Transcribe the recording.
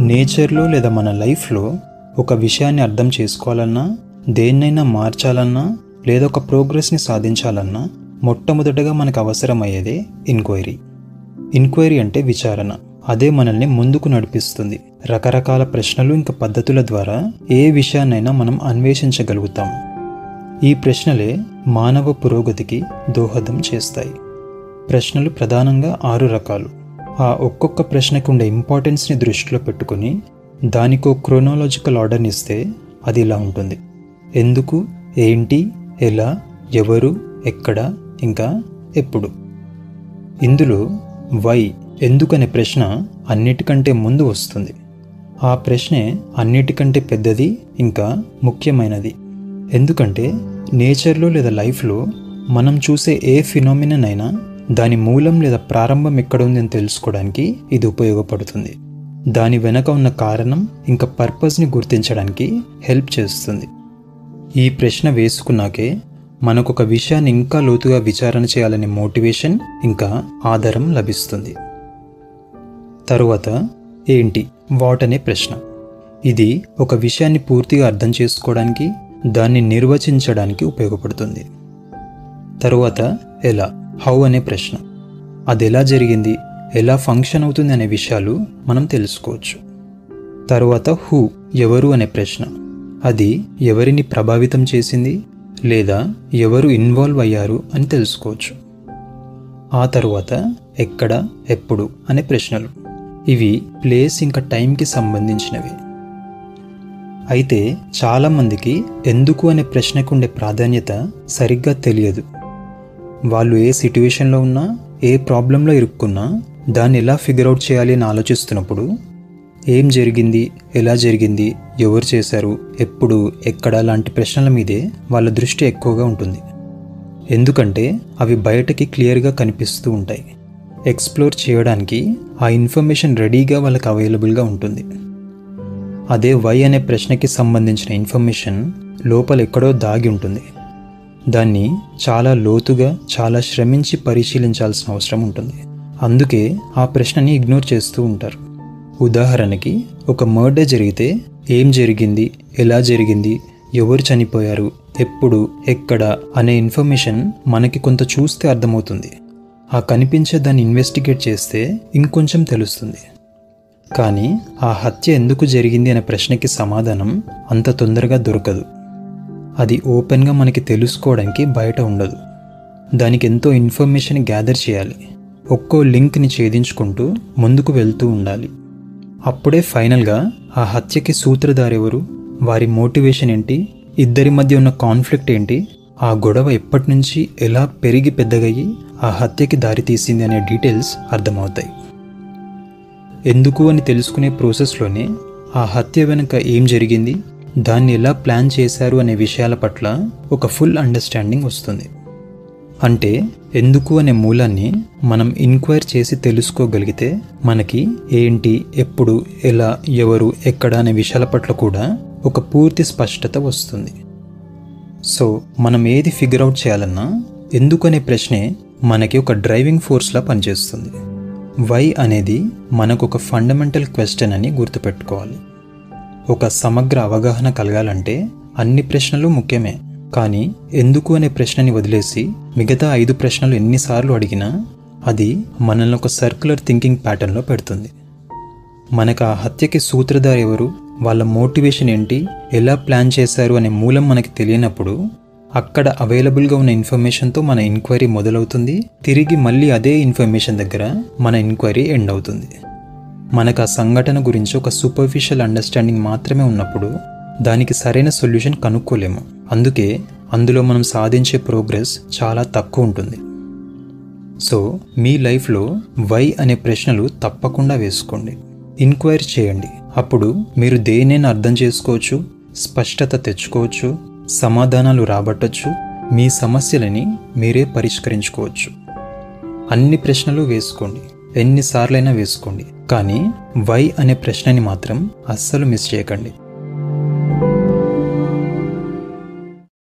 నేచర్లో లేదా మన లైఫ్లో ఒక విషయాన్ని అర్థం చేసుకోవాలన్నా, దేన్నైనా మార్చాలన్నా లేదా ఒక ప్రోగ్రెస్ని సాధించాలన్నా మొట్టమొదటగా మనకు అవసరమయ్యేదే ఎంక్వైరీ. ఎంక్వైరీ అంటే విచారణ. అదే మనల్ని ముందుకు నడిపిస్తుంది. రకరకాల ప్రశ్నలు ఇంకా పద్ధతుల ద్వారా ఏ విషయాన్నైనా మనం అన్వేషించగలుగుతాం. ఈ ప్రశ్నలే మానవ పురోగతికి దోహదం చేస్తాయి. ప్రశ్నలు ప్రధానంగా 6 రకాలు. ఆ ఒక్కొక్క ప్రశ్నకు ఉండే ఇంపార్టెన్స్ని దృష్టిలో పెట్టుకుని దానికో క్రోనాలజికల్ ఆర్డర్ని ఇస్తే అది ఇలా ఉంటుంది: ఎందుకు, ఏంటి, ఎలా, ఎవరు, ఎక్కడ, ఇంకా ఎప్పుడు. ఇందులో వై, ఎందుకనే ప్రశ్న అన్నిటికంటే ముందు వస్తుంది. ఆ ప్రశ్నే అన్నిటికంటే పెద్దది ఇంకా ముఖ్యమైనది. ఎందుకంటే నేచర్లో లేదా లైఫ్లో మనం చూసే ఏ ఫినామినన్ అయినా దాని మూలం లేదా ప్రారంభం ఎక్కడ ఉందని తెలుసుకోవడానికి ఇది ఉపయోగపడుతుంది. దాని వెనక ఉన్న కారణం ఇంకా పర్పస్ని గుర్తించడానికి హెల్ప్ చేస్తుంది. ఈ ప్రశ్న వేసుకున్నాకే మనకు ఒక విషయాన్ని ఇంకా లోతుగా విచారణ చేయాలనే మోటివేషన్ ఇంకా ఆధారం లభిస్తుంది. తరువాత ఏంటి, వాట్ అనే ప్రశ్న. ఇది ఒక విషయాన్ని పూర్తిగా అర్థం చేసుకోవడానికి, దాన్ని నిర్వచించడానికి ఉపయోగపడుతుంది. తరువాత ఎలా, హౌ అనే ప్రశ్న. అది ఎలా జరిగింది, ఎలా ఫంక్షన్ అవుతుంది అనే విషయాలు మనం తెలుసుకోవచ్చు. తరువాత హూ, ఎవరు అనే ప్రశ్న. అది ఎవరిని ప్రభావితం చేసింది లేదా ఎవరు ఇన్వాల్వ్ అయ్యారు అని తెలుసుకోవచ్చు. ఆ తరువాత ఎక్కడ, ఎప్పుడు అనే ప్రశ్నలు. ఇవి ప్లేస్ ఇంకా టైంకి సంబంధించినవి. అయితే చాలామందికి ఎందుకు అనే ప్రశ్నకు ఉండే ప్రాధాన్యత సరిగ్గా తెలియదు. వాళ్ళు ఏ సిట్యువేషన్లో ఉన్నా, ఏ ప్రాబ్లంలో ఇరుక్కున్నా దాన్ని ఎలా ఫిగర్ అవుట్ చేయాలి అని ఆలోచిస్తున్నప్పుడు ఏం జరిగింది, ఎలా జరిగింది, ఎవరు చేశారు, ఎప్పుడు, ఎక్కడ లాంటి ప్రశ్నల మీదే వాళ్ళ దృష్టి ఎక్కువగా ఉంటుంది. ఎందుకంటే అవి బయటకి క్లియర్గా కనిపిస్తూ ఉంటాయి. ఎక్స్ప్లోర్ చేయడానికి ఆ ఇన్ఫర్మేషన్ రెడీగా వాళ్ళకి అవైలబుల్గా ఉంటుంది. అదే వై అనే ప్రశ్నకి సంబంధించిన ఇన్ఫర్మేషన్ లోపల ఎక్కడో దాగి ఉంటుంది. దాన్ని చాలా లోతుగా, చాలా శ్రమించి పరిశీలించాల్సిన అవసరం ఉంటుంది. అందుకే ఆ ప్రశ్నని ఇగ్నోర్ చేస్తూ ఉంటారు. ఉదాహరణకి, ఒక మర్డర్ జరిగితే ఏం జరిగింది, ఎలా జరిగింది, ఎవరు చనిపోయారు, ఎప్పుడు, ఎక్కడ అనే ఇన్ఫర్మేషన్ మనకి కొంత చూస్తే అర్థమవుతుంది. ఆ కనిపించే దాన్ని ఇన్వెస్టిగేట్ చేస్తే ఇంకొంచెం తెలుస్తుంది. కానీ ఆ హత్య ఎందుకు జరిగింది అనే ప్రశ్నకి సమాధానం అంత తొందరగా దొరకదు. అది ఓపెన్గా మనకి తెలుసుకోవడానికి బయట ఉండదు. దానికి ఎంతో ఇన్ఫర్మేషన్ గ్యాదర్ చేయాలి. ఒక్కో లింక్ని ఛేదించుకుంటూ ముందుకు వెళ్తూ ఉండాలి. అప్పుడే ఫైనల్గా ఆ హత్యకి సూత్రధారు ఎవరు, వారి మోటివేషన్ ఏంటి, ఇద్దరి మధ్య ఉన్న కాన్ఫ్లిక్ట్ ఏంటి, ఆ గొడవ ఎప్పటి నుంచి ఎలా పెరిగి పెద్దగయ్యి ఆ హత్యకి దారితీసింది అనే డీటెయిల్స్ అర్థమవుతాయి. ఎందుకు అని తెలుసుకునే ప్రాసెస్లోనే ఆ హత్య వెనుక ఏం జరిగింది, దాన్ని ఎలా ప్లాన్ చేశారు అనే విషయాల పట్ల ఒక ఫుల్ అండర్స్టాండింగ్ వస్తుంది. అంటే ఎందుకు అనే మూలాన్ని మనం ఎంక్వైర్ చేసి తెలుసుకోగలిగితే మనకి ఏంటి, ఎప్పుడు, ఎలా, ఎవరు, ఎక్కడ అనే విషయాల పట్ల కూడా ఒక పూర్తి స్పష్టత వస్తుంది. సో మనం ఏది ఫిగర్ అవుట్ చేయాలన్నా ఎందుకు అనే ప్రశ్నే మనకి ఒక డ్రైవింగ్ ఫోర్స్లా పనిచేస్తుంది. వై అనేది మనకు ఒక ఫండమెంటల్ క్వశ్చన్ అని గుర్తుపెట్టుకోవాలి. ఒక సమగ్ర అవగాహన కలగాలంటే అన్ని ప్రశ్నలు ముఖ్యమే. కానీ ఎందుకు అనే ప్రశ్నని వదిలేసి మిగతా 5 ప్రశ్నలు ఎన్నిసార్లు అడిగినా అది మనల్ని ఒక సర్క్యులర్ థింకింగ్ ప్యాటర్న్లో పెడుతుంది. మనకు ఆ హత్యకి సూత్రధారు ఎవరు, వాళ్ళ మోటివేషన్ ఏంటి, ఎలా ప్లాన్ చేశారు అనే మూలం మనకి తెలియనప్పుడు అక్కడ అవైలబుల్గా ఉన్న ఇన్ఫర్మేషన్తో మన ఎంక్వైరీ మొదలవుతుంది. తిరిగి మళ్ళీ అదే ఇన్ఫర్మేషన్ దగ్గర మన ఎంక్వైరీ ఎండ్ అవుతుంది. మనకు ఆ సంఘటన గురించి ఒక సూపర్ఫిషియల్ అండర్స్టాండింగ్ మాత్రమే ఉన్నప్పుడు దానికి సరైన సొల్యూషన్ కనుక్కోలేము. అందుకే అందులో మనం సాధించే ప్రోగ్రెస్ చాలా తక్కువ ఉంటుంది. సో మీ లైఫ్లో వై అనే ప్రశ్నలు తప్పకుండా వేసుకోండి, ఎంక్వైరీ చేయండి. అప్పుడు మీరు దేన్నైనా అర్థం చేసుకోవచ్చు, స్పష్టత తెచ్చుకోవచ్చు, సమాధానాలు రాబట్టచ్చు, మీ సమస్యలని మీరే పరిష్కరించుకోవచ్చు. అన్ని ప్రశ్నలు వేసుకోండి, ఎన్నిసార్లైనా వేసుకోండి. కానీ వై అనే ప్రశ్నని మాత్రం అస్సలు మిస్ చేయకండి.